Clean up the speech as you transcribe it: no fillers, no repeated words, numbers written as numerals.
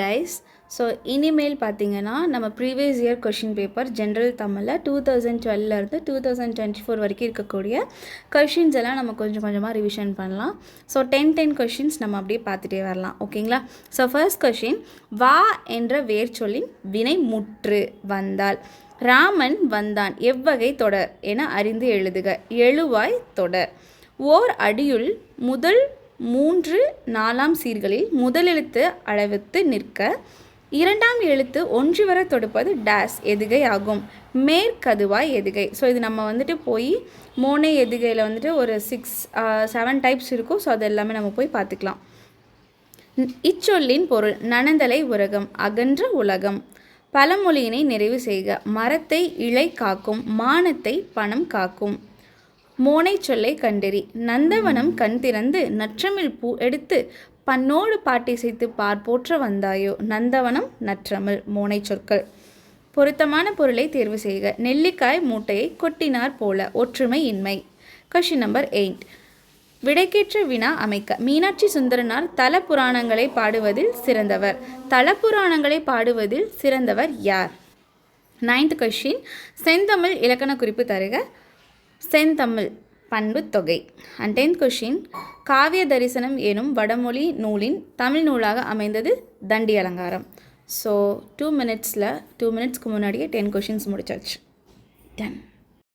Guys, so இனிமேல் பார்த்தீங்கன்னா நம்ம previous year question paper general தமிழில் 2012 2024 வரைக்கும் இருக்கக்கூடிய கொஷின்ஸ் எல்லாம் நம்ம கொஞ்சம் கொஞ்சமாக ரிவிஷன் பண்ணலாம். ஸோ 10 கொஷின்ஸ் நம்ம அப்படியே பார்த்துட்டே வரலாம். ஓகேங்களா? ஸோ ஃபர்ஸ்ட் கொஷின், வா என்ற வேர்ச்சொல்லின் வினை முற்று வந்தால். ராமன் வந்தான் எவ்வகை தொடர் என அறிந்து எழுதுக. எழுவாய் தொடர். ஓர் அடியுள் முதல் 3 4 சீர்களில் முதலெழுத்து அளவித்து நிற்க இரண்டாம் எழுத்து ஒன்று வர தொடுப்பது டேஸ் எதுகை ஆகும். மேற்கதுவாய் எதுகை. ஸோ இது நம்ம வந்துட்டு போய் மோனை எதுகையில் வந்துட்டு ஒரு 6-7 டைப்ஸ் இருக்கும். ஸோ அது எல்லாமே நம்ம போய் பார்த்துக்கலாம். இச்சொல்லின் பொருள் நனந்தலை உலகம், அகன்ற உலகம். பழமொழியினை நிறைவு செய்க. மரத்தை இலை காக்கும், மானத்தை பணம் காக்கும். மோனை சொல்லை கண்டறி. நந்தவனம் கண் திறந்து நற்றமிழ் பூ எடுத்து பண்ணோடு பாட்டிசைத்து பார் போற்ற வந்தாயோ. நந்தவனம் நற்றமிழ் மோனை சொற்கள். பொருத்தமான பொருளை தேர்வு செய்க. நெல்லிக்காய் மூட்டையை கொட்டினார் போல, ஒற்றுமை இன்மை. Question number 8. விடைக்கேற்ற வினா அமைக்க. மீனாட்சி சுந்தரனார் தல புராணங்களை பாடுவதில் சிறந்தவர். தல புராணங்களை பாடுவதில் சிறந்தவர் யார்? 9th கொஷின், செந்தமிழ் இலக்கண குறிப்பு தருக. செந்தமிழ் பண்பு தொகை. அண்ட் 10th கொஷின், காவிய தரிசனம் எனும் வடமொழி நூலின் தமிழ் நூலாக அமைந்தது தண்டி அலங்காரம். ஸோ 2 மினிட்ஸ்க்கு முன்னாடியே 10 கொஷின்ஸ் முடிச்சாச்சு. டன்.